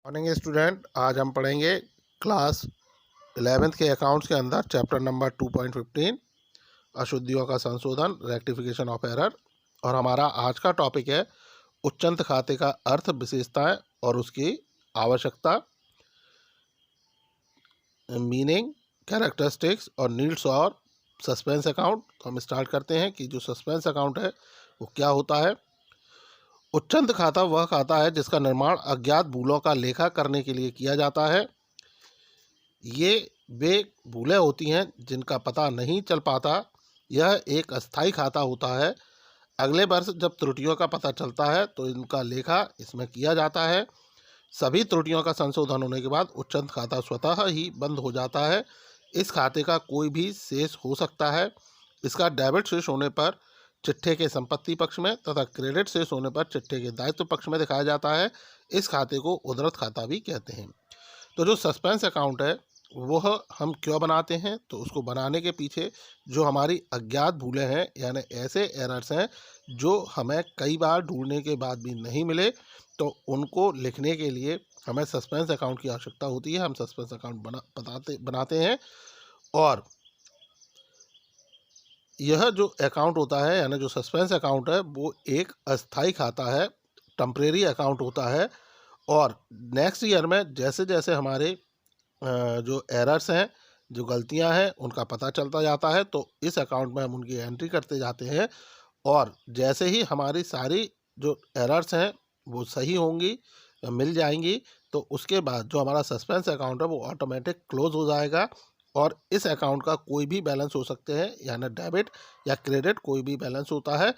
Morning student, आज हम पढ़ेंगे क्लास 11th के अकाउंट्स के अंदर चैप्टर नंबर 2.15 अशुद्धियों का संशोधन, रेक्टिफिकेशन ऑफ एरर। और हमारा आज का टॉपिक है उच्चंत खाते का अर्थ, विशेषताएं और उसकी आवश्यकता, मीनिंग, कैरेक्टरिस्टिक्स और नीड्स और सस्पेंस अकाउंट। तो हम स्टार्ट करते हैं कि जो सस्पेंस अकाउंट है वो क्या होता है। उच्चंत खाता वह खाता है जिसका निर्माण अज्ञात भूलों का लेखा करने के लिए किया जाता है। ये वे भूलें होती हैं जिनका पता नहीं चल पाता। यह एक अस्थायी खाता होता है। अगले वर्ष जब त्रुटियों का पता चलता है तो इनका लेखा इसमें किया जाता है। सभी त्रुटियों का संशोधन होने के बाद उच्चंत खाता स्वतः ही बंद हो जाता है। इस खाते का कोई भी शेष हो सकता है। इसका डेबिट शेष होने पर चिट्ठे के संपत्ति पक्ष में तथा क्रेडिट शेष होने पर चिट्ठे के दायित्व पक्ष में दिखाया जाता है। इस खाते को उद्धृत खाता भी कहते हैं। तो जो सस्पेंस अकाउंट है वह हम क्यों बनाते हैं, तो उसको बनाने के पीछे जो हमारी अज्ञात भूलें हैं यानी ऐसे एरर्स हैं जो हमें कई बार ढूंढने के बाद भी नहीं मिले, तो उनको लिखने के लिए हमें सस्पेंस अकाउंट की आवश्यकता होती है। हम सस्पेंस अकाउंट बनाते हैं। और यह जो अकाउंट होता है यानी जो सस्पेंस अकाउंट है वो एक अस्थाई खाता है, टेम्परेरी अकाउंट होता है। और नेक्स्ट ईयर में जैसे जैसे हमारे जो एरर्स हैं, जो गलतियां हैं, उनका पता चलता जाता है तो इस अकाउंट में हम उनकी एंट्री करते जाते हैं। और जैसे ही हमारी सारी जो एरर्स हैं वो सही होंगी, मिल जाएंगी, तो उसके बाद जो हमारा सस्पेंस अकाउंट है वो ऑटोमेटिक क्लोज हो जाएगा। और इस अकाउंट का कोई भी बैलेंस हो सकते हैं, यानी डेबिट या क्रेडिट कोई भी बैलेंस होता है।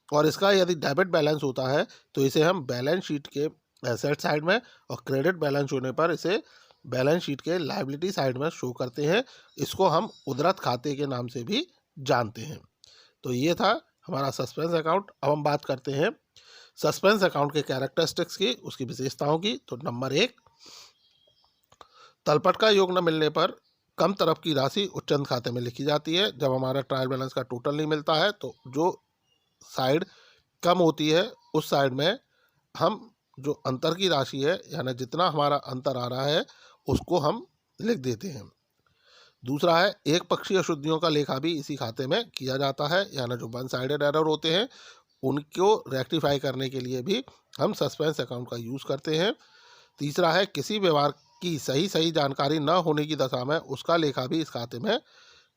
और इसका यदि डेबिट बैलेंस होता है तो इसे हम बैलेंस शीट के एसेट साइड में, और क्रेडिट बैलेंस होने पर इसे बैलेंस शीट के लायबिलिटी साइड में शो करते हैं। इसको हम उद्धृत खाते के नाम से भी जानते हैं। तो ये था हमारा सस्पेंस अकाउंट। अब हम बात करते हैं सस्पेंस अकाउंट के कैरेक्टरिस्टिक्स की, उसकी विशेषताओं की। तो नंबर 1, तलपट का योग न मिलने पर कम तरफ की राशि उच्चंत खाते में लिखी जाती है। जब हमारा ट्रायल बैलेंस का टोटल नहीं मिलता है तो जो साइड कम होती है उस साइड में हम जो अंतर की राशि है यानी जितना हमारा अंतर आ रहा है उसको हम लिख देते हैं। दूसरा है एक पक्षीय अशुद्धियों का लेखा भी इसी खाते में किया जाता है, यानी जो वन साइडेड एरर होते हैं उनको रेक्टिफाई करने के लिए भी हम सस्पेंस अकाउंट का यूज़ करते हैं। तीसरा है किसी व्यवहार की सही जानकारी न होने की दशा में उसका लेखा भी इस खाते में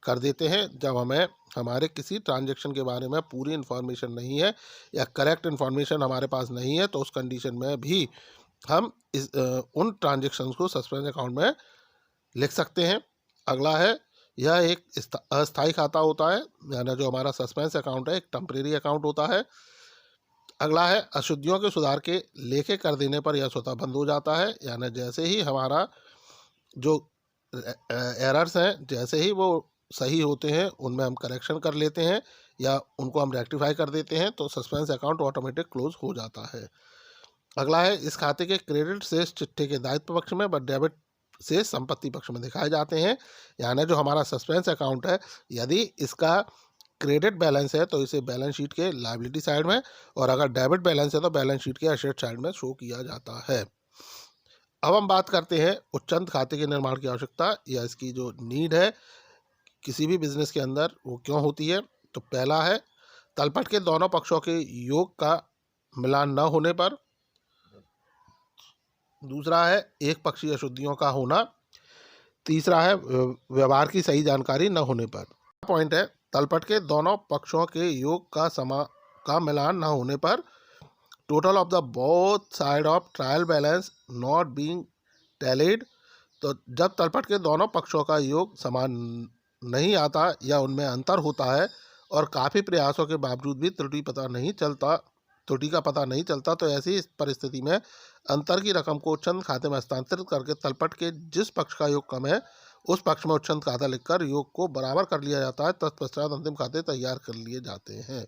कर देते हैं। जब हमें हमारे किसी ट्रांजैक्शन के बारे में पूरी इन्फॉर्मेशन नहीं है या करेक्ट इन्फॉर्मेशन हमारे पास नहीं है तो उस कंडीशन में भी हम उन ट्रांजैक्शंस को सस्पेंस अकाउंट में लिख सकते हैं। अगला है यह एक अस्थाई खाता होता है, यानी जो हमारा सस्पेंस अकाउंट है एक टेम्परेरी अकाउंट होता है। अगला है अशुद्धियों के सुधार के लेखे कर देने पर यह स्वतः बंद हो जाता है, यानी जैसे ही हमारा जो एरर्स हैं जैसे ही वो सही होते हैं उनमें हम करेक्शन कर लेते हैं या उनको हम रेक्टिफाई कर देते हैं तो सस्पेंस अकाउंट ऑटोमेटिक क्लोज हो जाता है। अगला है इस खाते के क्रेडिट शेष चिट्ठे के दायित्व पक्ष में व डेबिट शेष संपत्ति पक्ष में दिखाए जाते हैं। यानी जो हमारा सस्पेंस अकाउंट है यदि इसका क्रेडिट बैलेंस है तो इसे बैलेंस शीट के लायबिलिटी साइड में, और अगर डेबिट बैलेंस है तो बैलेंस शीट के एसेट साइड में शो किया जाता है। अब हम बात करते हैं उच्चंत खाते के निर्माण की आवश्यकता या इसकी जो नीड है किसी भी बिजनेस के अंदर वो क्यों होती है। तो पहला है तलपट के दोनों पक्षों के योग का मिलान न होने पर। दूसरा है एक पक्षीय अशुद्धियों का होना। तीसरा है व्यवहार की सही जानकारी न होने पर। पॉइंट है तलपट के दोनों पक्षों के योग का मिलान न होने पर। Total of the both side of trial balance not being tallied. तो जब तलपट के दोनों पक्षों का योग समान नहीं आता या उनमें अंतर होता है और काफ़ी प्रयासों के बावजूद भी त्रुटि का पता नहीं चलता, तो ऐसी परिस्थिति में अंतर की रकम को उच्चंत खाते में हस्तांतरित करके तलपट के जिस पक्ष का योग कम है उस पक्ष में उच्चंत खाता लिखकर योग को बराबर कर लिया जाता है। तत्पश्चात अंतिम खाते तैयार कर लिए जाते हैं।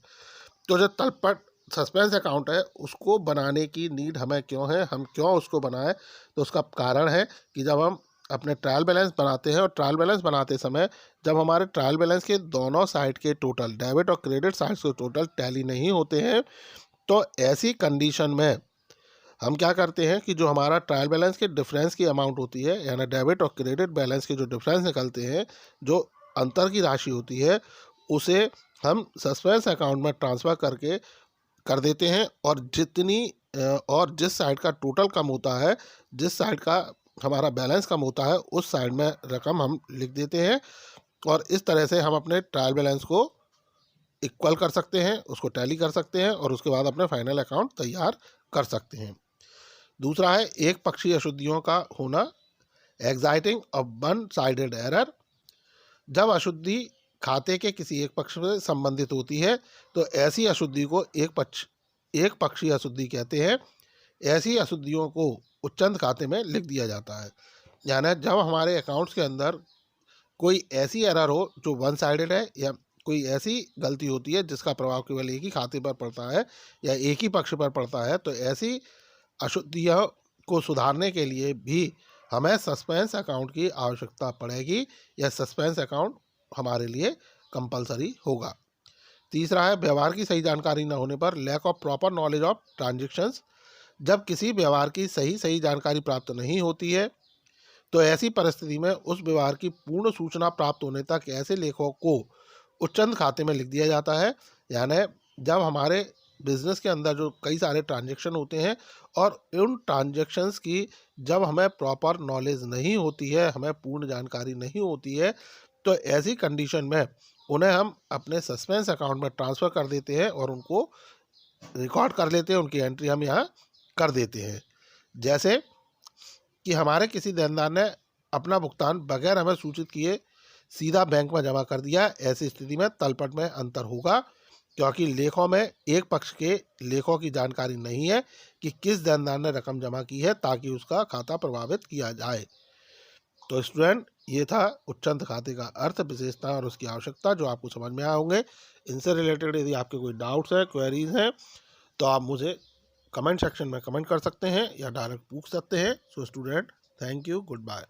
तो जो तलपट सस्पेंस अकाउंट है उसको बनाने की नीड हमें क्यों है, हम क्यों उसको बनाएं, तो उसका कारण है कि जब हम अपने ट्रायल बैलेंस बनाते हैं और ट्रायल बैलेंस बनाते समय जब हमारे ट्रायल बैलेंस के दोनों साइड के टोटल डेबिट और क्रेडिट साइड्स के टोटल टैली नहीं होते हैं तो ऐसी कंडीशन में हम क्या करते हैं कि जो हमारा ट्रायल बैलेंस के डिफरेंस की अमाउंट होती है, यानी डेबिट और क्रेडिट बैलेंस के जो डिफरेंस निकलते हैं, जो अंतर की राशि होती है, उसे हम सस्पेंस अकाउंट में ट्रांसफ़र करके कर देते हैं, और जिस साइड का टोटल कम होता है, जिस साइड का हमारा बैलेंस कम होता है, उस साइड में रकम हम लिख देते हैं, और इस तरह से हम अपने ट्रायल बैलेंस को इक्वल कर सकते हैं, उसको टैली कर सकते हैं, और उसके बाद अपने फाइनल अकाउंट तैयार कर सकते हैं। दूसरा है एक पक्षीय अशुद्धियों का होना, एग्जाइटिंग और वन साइडेड एरर। जब अशुद्धि खाते के किसी एक पक्ष से संबंधित होती है तो ऐसी अशुद्धि को एक पक्षीय अशुद्धि कहते हैं। ऐसी अशुद्धियों को उच्चंत खाते में लिख दिया जाता है। यानी जब हमारे अकाउंट्स के अंदर कोई ऐसी एरर हो जो वन साइडेड है, या कोई ऐसी गलती होती है जिसका प्रभाव केवल एक ही खाते पर पड़ता है या एक ही पक्ष पर पड़ता है, तो ऐसी अशुद्धियों को सुधारने के लिए भी हमें सस्पेंस अकाउंट की आवश्यकता पड़ेगी, या सस्पेंस अकाउंट हमारे लिए कंपलसरी होगा। तीसरा है व्यवहार की सही जानकारी न होने पर, lack of proper knowledge of transactions. जब किसी व्यवहार की सही जानकारी प्राप्त नहीं होती है तो ऐसी परिस्थिति में उस व्यवहार की पूर्ण सूचना प्राप्त होने तक ऐसे लेखों को उच्चंत खाते में लिख दिया जाता है। यानी जब हमारे बिजनेस के अंदर जो कई सारे ट्रांजैक्शन होते हैं, और उन ट्रांजैक्शंस की जब हमें प्रॉपर नॉलेज नहीं होती है, हमें पूर्ण जानकारी नहीं होती है, तो ऐसी कंडीशन में उन्हें हम अपने सस्पेंस अकाउंट में ट्रांसफ़र कर देते हैं और उनको रिकॉर्ड कर लेते हैं, उनकी एंट्री हम यहाँ कर देते हैं। जैसे कि हमारे किसी देनदार ने अपना भुगतान बगैर हमें सूचित किए सीधा बैंक में जमा कर दिया, ऐसी स्थिति में तलपट में अंतर होगा, क्योंकि लेखों में एक पक्ष के लेखों की जानकारी नहीं है कि किस देनदार ने रकम जमा की है, ताकि उसका खाता प्रभावित किया जाए। तो स्टूडेंट, ये था उच्चंत खाते का अर्थ, विशेषता और उसकी आवश्यकता, जो आपको समझ में आए होंगे। इनसे रिलेटेड यदि आपके कोई डाउट्स हैं, क्वेरीज हैं, तो आप मुझे कमेंट सेक्शन में कमेंट कर सकते हैं या डायरेक्ट पूछ सकते हैं। So student, thank you, good bye.